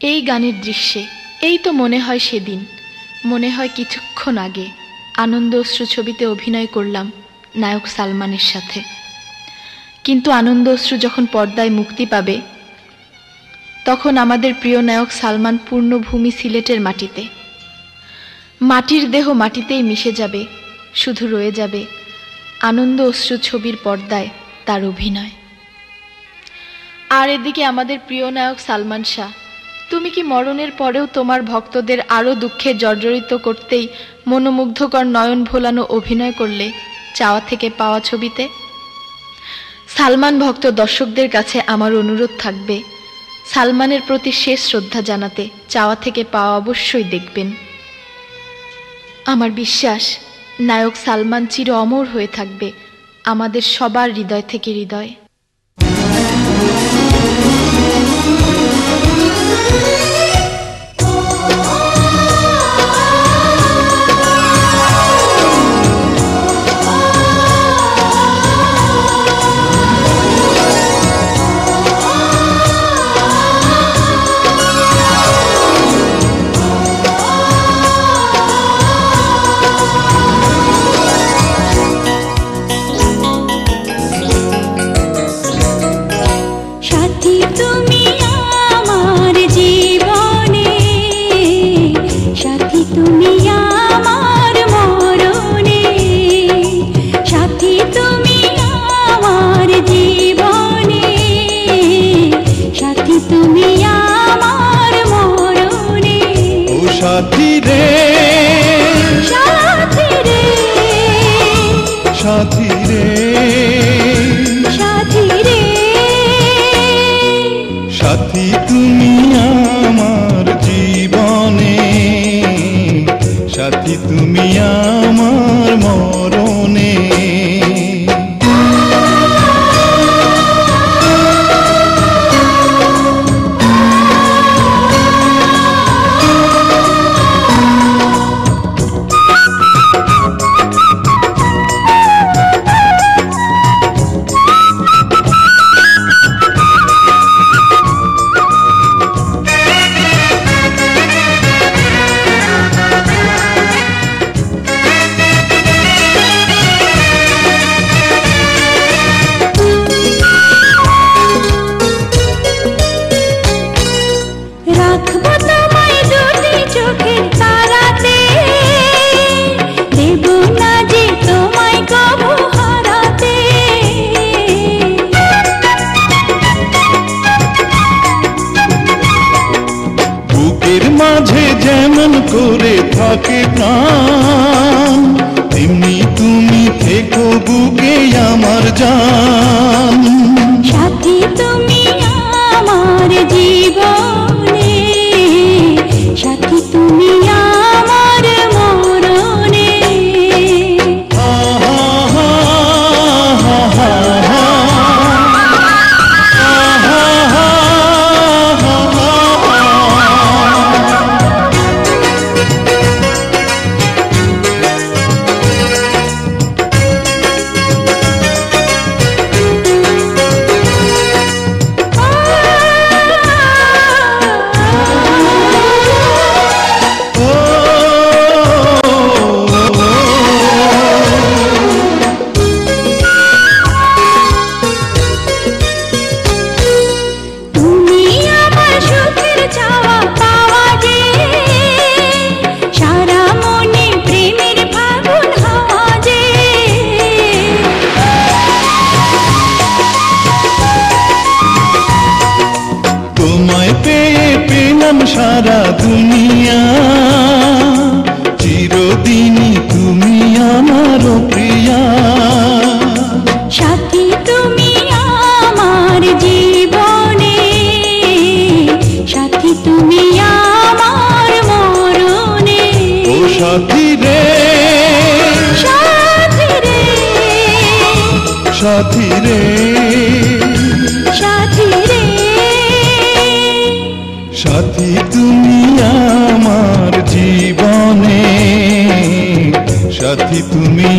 এই গানের দৃশ্যে এই তো মনে হয় সেদিন, মনে হয় কিছুক্ষণ আগে আনন্দ অশ্রু ছবিতে অভিনয় করলাম নায়ক সালমানের সাথে। কিন্তু আনন্দ অশ্রু যখন পর্দায় মুক্তি পাবে, তখন আমাদের প্রিয় নায়ক সালমান পূর্ণভূমি সিলেটের মাটিতে। মাটির দেহ মাটিতেই মিশে যাবে, শুধু রয়ে যাবে আনন্দ অশ্রু ছবির পর্দায় তার অভিনয়। আর এদিকে আমাদের প্রিয় নায়ক সালমান শাহ, তুমি কি মরণের পরেও তোমার ভক্তদের আরও দুঃখে জর্জরিত করতেই মনোমুগ্ধকর নয়ন ভোলানো অভিনয় করলে চাওয়া থেকে পাওয়া ছবিতে? সালমান ভক্ত দর্শকদের কাছে আমার অনুরোধ থাকবে, সালমানের প্রতি শেষ শ্রদ্ধা জানাতে চাওয়া থেকে পাওয়া অবশ্যই দেখবেন। আমার বিশ্বাস নায়ক সালমান চির অমর হয়ে থাকবে আমাদের সবার হৃদয় থেকে হৃদয়। সাথী রে সাথী রে সাথী রে সাথী রে সাথী তুমি আমার জীবনে, সাথী তুমি আমার মরণে। মাঝে যেমন করে থাকে প্রাণ, তেমনি তুমি থেকো বুকে আমার জান। সাথী তুমি আমার জীবনে, সাথী তুমি আমার মরণে। সারা দুনিয়া চিরদিনই তুমি আমার প্রিয়া, সাথী তুমি আমার জীবনে, সাথী তুমি আমার মরণে। ও সাথী রে সাথী রে সাথী রে সাথী রে সাথী তুমি আমার জীবনে, সাথী তুমি